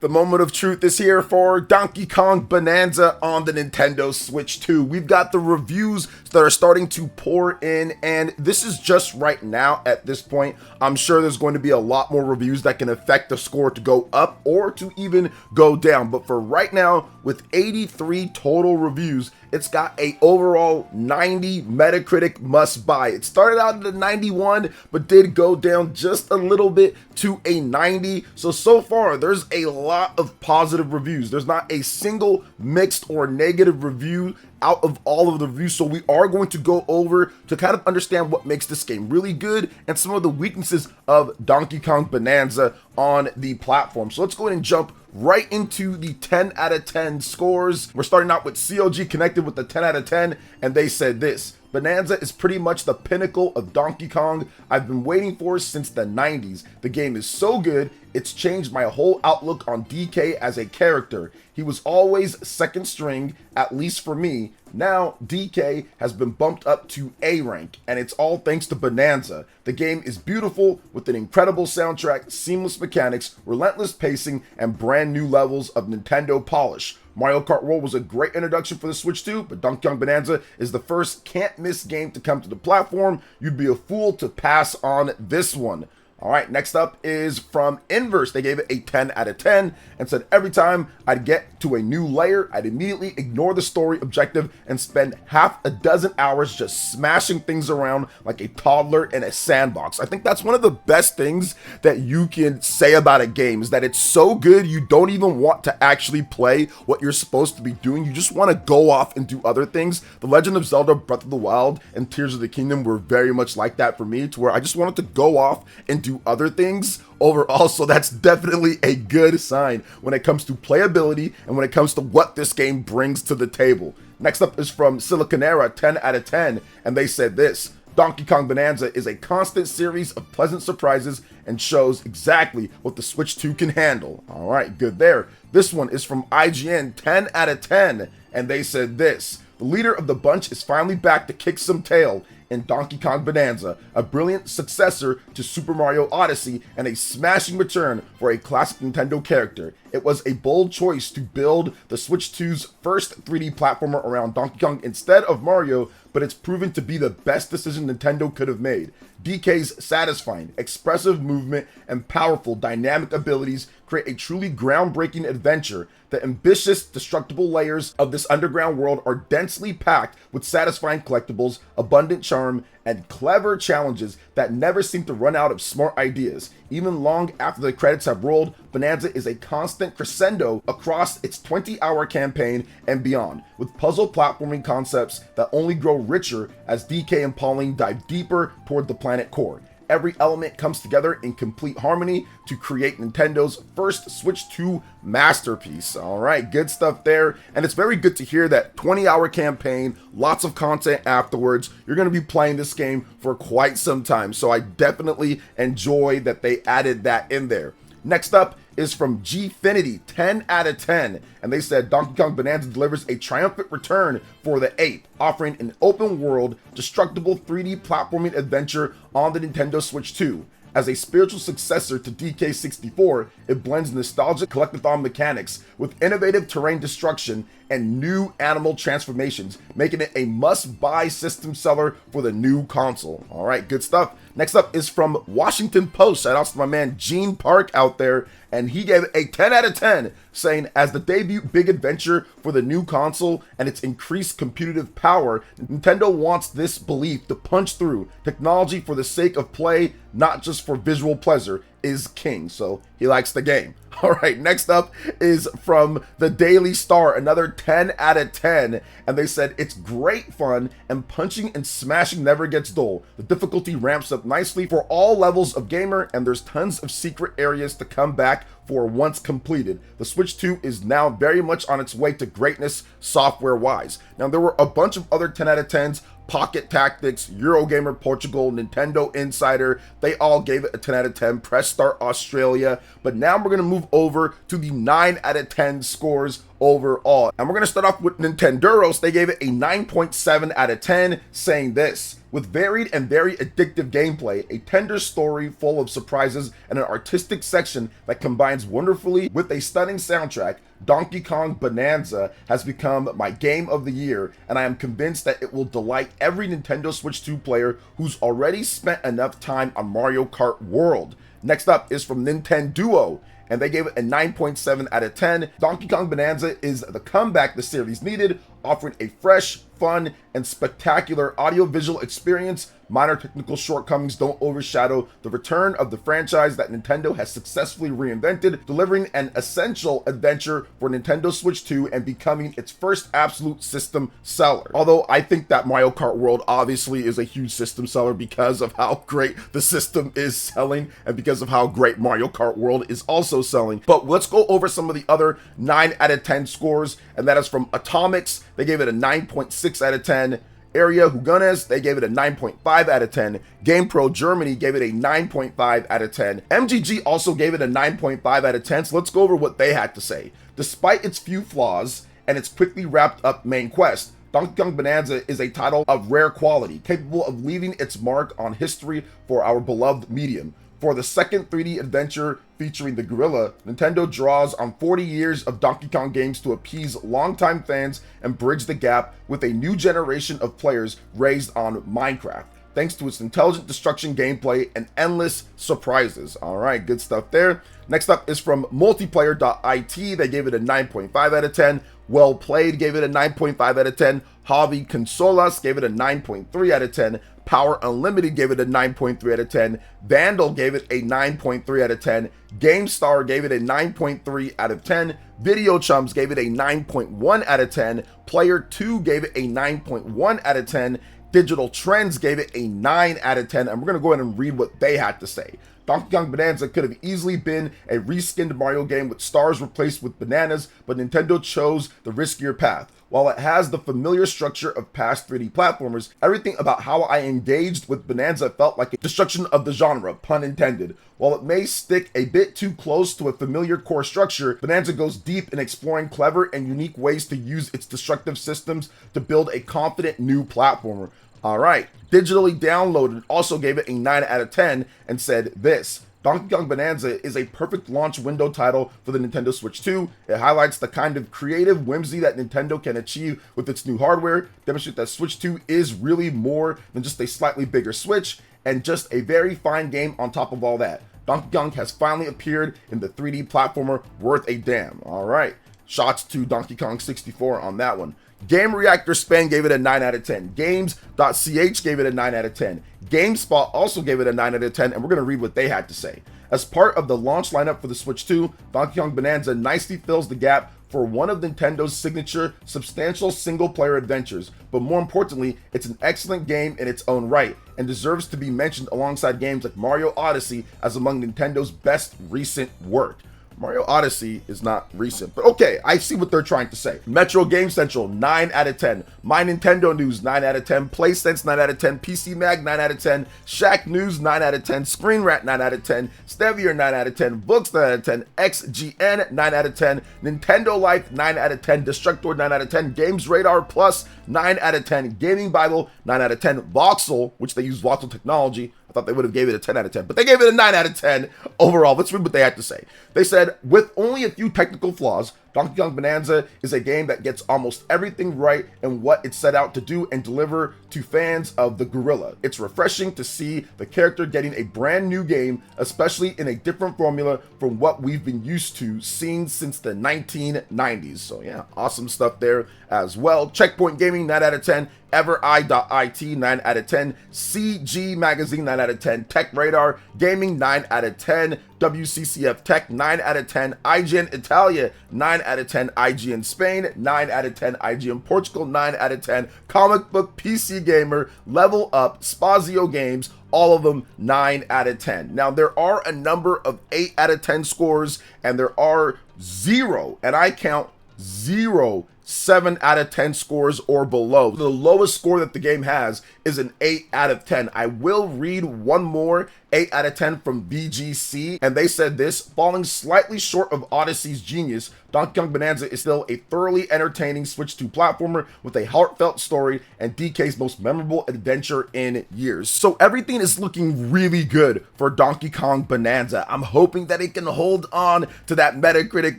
The moment of truth is here for Donkey Kong Bananza on the Nintendo Switch 2. We've got the reviews that are starting to pour in, and this is just right now at this point. I'm sure there's going to be a lot more reviews that can affect the score to go up or to even go down. But for right now, with 83 total reviews, it's got a overall 90 Metacritic must buy. It started out at a 91, but did go down just a little bit to a 90. So far, there's a lot of positive reviews. There's not a single mixed or negative review out of all of the reviews. So we are going to go over to kind of understand what makes this game really good and some of the weaknesses of Donkey Kong Bananza on the platform. So let's go ahead and jump right into the 10 out of 10 scores. We're starting out with COG Connected with the 10 out of 10, and they said this: Bananza is pretty much the pinnacle of Donkey Kong I've been waiting for since the 90s. The game is so good, it's changed my whole outlook on DK as a character. He was always second string, at least for me. Now, DK has been bumped up to A rank, and it's all thanks to Bananza. The game is beautiful, with an incredible soundtrack, seamless mechanics, relentless pacing, and brand new levels of Nintendo polish. Mario Kart World was a great introduction for the Switch 2, but Donkey Kong Bananza is the first can't-miss game to come to the platform. You'd be a fool to pass on this one. All right, next up is from Inverse. They gave it a 10 out of 10 and said every time I'd get to a new layer, I'd immediately ignore the story objective and spend half a dozen hours just smashing things around like a toddler in a sandbox. I think that's one of the best things that you can say about a game, is that it's so good you don't even want to actually play what you're supposed to be doing. You just want to go off and do other things. The Legend of Zelda Breath of the Wild and Tears of the Kingdom were very much like that for me, to where I just wanted to go off and do other things overall. So that's definitely a good sign when it comes to playability and when it comes to what this game brings to the table. Next up is from Siliconera, 10 out of 10, and they said this: Donkey Kong Bananza is a constant series of pleasant surprises and shows exactly what the Switch 2 can handle. All right, good there. This one is from IGN, 10 out of 10, and they said this: the leader of the bunch is finally back to kick some tail in Donkey Kong Bananza, a brilliant successor to Super Mario Odyssey and a smashing return for a classic Nintendo character. It was a bold choice to build the Switch 2's first 3D platformer around Donkey Kong instead of Mario, but it's proven to be the best decision Nintendo could have made. DK's satisfying, expressive movement and powerful dynamic abilities create a truly groundbreaking adventure. The ambitious, destructible layers of this underground world are densely packed with satisfying collectibles, abundant charm, and clever challenges that never seem to run out of smart ideas. Even long after the credits have rolled, Bananza is a constant crescendo across its 20-hour campaign and beyond, with puzzle platforming concepts that only grow richer as DK and Pauline dive deeper toward the planet core. Every element comes together in complete harmony to create Nintendo's first Switch 2 masterpiece. All right, good stuff there. And it's very good to hear that 20-hour campaign, lots of content afterwards. You're going to be playing this game for quite some time. So I definitely enjoy that they added that in there. Next up is from Gfinity, 10 out of 10, and they said Donkey Kong Bananza delivers a triumphant return for the ape, offering an open-world, destructible 3D platforming adventure on the Nintendo Switch 2. As a spiritual successor to DK64, it blends nostalgic collectathon mechanics with innovative terrain destruction and new animal transformations, making it a must-buy system seller for the new console. All right, good stuff. Next up is from Washington Post. Shout out to my man Gene Park out there, and he gave it a 10 out of 10, saying, as the debut big adventure for the new console and its increased computative power, Nintendo wants this belief to punch through. Technology for the sake of play, not just for visual pleasure, is king. So he likes the game. All right, next up is from the Daily Star, another 10 out of 10, and they said it's great fun and punching and smashing never gets dull. The difficulty ramps up nicely for all levels of gamer, and there's tons of secret areas to come back for once completed. The Switch 2 is now very much on its way to greatness software-wise. Now, there were a bunch of other 10 out of 10s, Pocket Tactics, Eurogamer Portugal, Nintendo Insider, they all gave it a 10 out of 10, Press Start Australia, but now we're going to move over to the 9 out of 10 scores overall. And we're going to start off with Nintendoros. They gave it a 9.7 out of 10, saying this: with varied and very addictive gameplay, a tender story full of surprises, and an artistic section that combines wonderfully with a stunning soundtrack, Donkey Kong Bananza has become my game of the year, and I am convinced that it will delight every Nintendo Switch 2 player who's already spent enough time on Mario Kart World. Next up is from Nintenduo, and they gave it a 9.7 out of 10. Donkey Kong Bananza is the comeback the series needed, offering a fresh, fun, and spectacular audiovisual experience. Minor technical shortcomings don't overshadow the return of the franchise that Nintendo has successfully reinvented, delivering an essential adventure for Nintendo Switch 2 and becoming its first absolute system seller. Although I think that Mario Kart World obviously is a huge system seller because of how great the system is selling and because of how great Mario Kart World is also selling. But let's go over some of the other 9 out of 10 scores, and that is from Atomics. They gave it a 9.6 out of 10. Area Hugones, they gave it a 9.5 out of 10. GamePro Germany gave it a 9.5 out of 10. MGG also gave it a 9.5 out of 10, so let's go over what they had to say. Despite its few flaws and its quickly wrapped up main quest, Donkey Kong Bananza is a title of rare quality, capable of leaving its mark on history for our beloved medium. For the second 3D adventure featuring the gorilla, Nintendo draws on 40 years of Donkey Kong games to appease longtime fans and bridge the gap with a new generation of players raised on Minecraft, thanks to its intelligent destruction gameplay and endless surprises. All right, good stuff there. Next up is from multiplayer.it. They gave it a 9.5 out of 10. Well Played gave it a 9.5 out of 10. Hobby Consolas gave it a 9.3 out of 10. Power Unlimited gave it a 9.3 out of 10. Vandal gave it a 9.3 out of 10. GameStar gave it a 9.3 out of 10. Video Chums gave it a 9.1 out of 10. Player 2 gave it a 9.1 out of 10. Digital Trends gave it a 9 out of 10. And we're going to go ahead and read what they had to say. Donkey Kong Bonanza could have easily been a reskinned Mario game with stars replaced with bananas, but Nintendo chose the riskier path. While it has the familiar structure of past 3D platformers, everything about how I engaged with Bonanza felt like a destruction of the genre, pun intended. While it may stick a bit too close to a familiar core structure, Bonanza goes deep in exploring clever and unique ways to use its destructive systems to build a confident new platformer. Alright, Digitally Downloaded also gave it a 9 out of 10 and said this: Donkey Kong Bonanza is a perfect launch window title for the Nintendo Switch 2. It highlights the kind of creative whimsy that Nintendo can achieve with its new hardware, demonstrate that Switch 2 is really more than just a slightly bigger Switch, and just a very fine game on top of all that. Donkey Kong has finally appeared in the 3D platformer worth a damn. Alright, shots to Donkey Kong 64 on that one. Game Reactor Spain gave it a 9 out of 10. Games.ch gave it a 9 out of 10. GameSpot also gave it a 9 out of 10, and we're going to read what they had to say. As part of the launch lineup for the Switch 2, Donkey Kong Bonanza nicely fills the gap for one of Nintendo's signature substantial single-player adventures, but more importantly, it's an excellent game in its own right, and deserves to be mentioned alongside games like Mario Odyssey as among Nintendo's best recent work. Mario Odyssey is not recent, but okay, I see what they're trying to say. Metro Game Central, 9 out of 10. My Nintendo News, 9 out of 10. PlaySense, 9 out of 10. PC Mag, 9 out of 10. Shaq News, 9 out of 10. Screen Rat, 9 out of 10. Stevier, 9 out of 10. Books, 9 out of 10. XGN, 9 out of 10. Nintendo Life, 9 out of 10. Destructor, 9 out of 10. Games Radar Plus, 9 out of 10. Gaming Bible, 9 out of 10. Voxel, which they use Voxel technology, I thought they would have gave it a 10 out of 10, but they gave it a 9 out of 10 overall. Let's read what they had to say. They said, with only a few technical flaws, Donkey Kong Bonanza is a game that gets almost everything right in what it set out to do and deliver to fans of the gorilla. It's refreshing to see the character getting a brand new game, especially in a different formula from what we've been used to seeing since the 1990s. So yeah, awesome stuff there as well. Checkpoint Gaming, 9 out of 10. EverEye.it, 9 out of 10. CG Magazine, 9 out of 10. Tech Radar Gaming, 9 out of 10. WCCF Tech, 9 out of 10. IGN Italia, 9 out of 10. IGN Spain, 9 out of 10. IGN Portugal, 9 out of 10. Comic Book PC Gamer, Level Up, Spazio Games, all of them 9 out of 10. Now, there are a number of 8 out of 10 scores, and there are 0, and I count 0 7 out of 10 scores or below. The lowest score that the game has is an 8 out of 10. I will read one more 8 out of 10 from BGC, and they said this: falling slightly short of Odyssey's genius, Donkey Kong Bonanza is still a thoroughly entertaining Switch 2 platformer with a heartfelt story and DK's most memorable adventure in years. So everything is looking really good for Donkey Kong Bonanza. I'm hoping that it can hold on to that Metacritic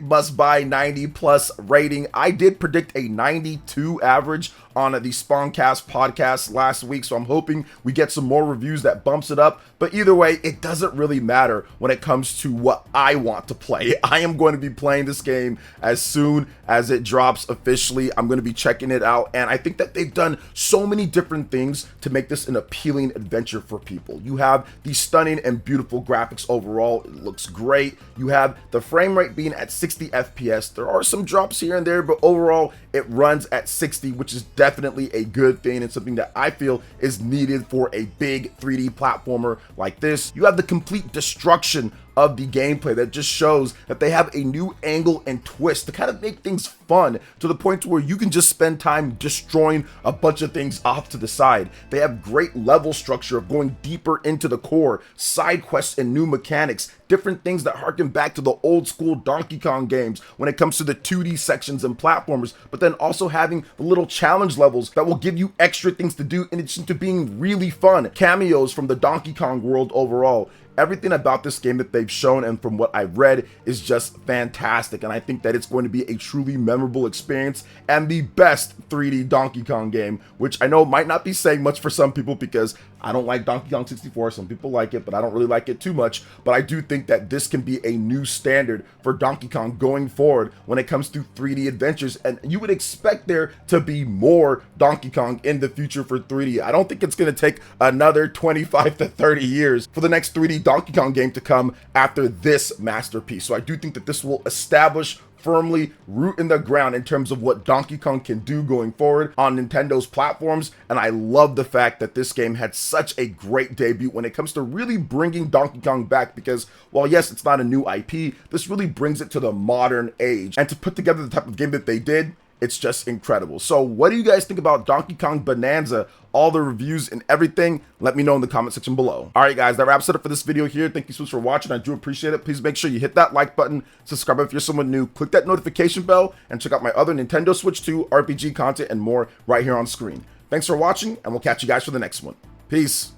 must-buy 90+ rating. I did predict a 92 average on the Spawncast podcast last week, so I'm hoping we get some more reviews that bumps it up. But either way, it doesn't really matter when it comes to what I want to play. I am going to be playing this game as soon as it drops officially. I'm going to be checking it out, and I think that they've done so many different things to make this an appealing adventure for people. You have these stunning and beautiful graphics overall. It looks great. You have the frame rate being at 60 FPS. There are some drops here and there, but overall it runs at 60, which is definitely a good thing and something that I feel is needed for a big 3D platformer like this. You have the complete destruction of the gameplay that just shows that they have a new angle and twist to kind of make things fun, to the point where you can just spend time destroying a bunch of things off to the side. They have great level structure of going deeper into the core, side quests and new mechanics, different things that harken back to the old school Donkey Kong games when it comes to the 2D sections and platformers, but then also having the little challenge levels that will give you extra things to do in addition to being really fun. Cameos from the Donkey Kong world overall. Everything about this game that they've shown and from what I've read is just fantastic, and I think that it's going to be a truly memorable experience and the best 3D Donkey Kong game, which I know might not be saying much for some people because I don't like Donkey Kong 64. Some people like it, but I don't really like it too much. But I do think that this can be a new standard for Donkey Kong going forward when it comes to 3D adventures, and you would expect there to be more Donkey Kong in the future for 3D. I don't think it's going to take another 25 to 30 years for the next 3D Donkey Kong game to come after this masterpiece. So I do think that this will establish firmly root in the ground in terms of what Donkey Kong can do going forward on Nintendo's platforms, and I love the fact that this game had such a great debut when it comes to really bringing Donkey Kong back, because while yes, it's not a new IP, this really brings it to the modern age, and to put together the type of game that they did, it's just incredible. So what do you guys think about Donkey Kong Bonanza? All the reviews and everything, let me know in the comment section below. All right, guys, that wraps it up for this video here. Thank you so much for watching. I do appreciate it. Please make sure you hit that like button, subscribe if you're someone new, click that notification bell, and check out my other Nintendo Switch 2 RPG content and more right here on screen. Thanks for watching, and we'll catch you guys for the next one. Peace.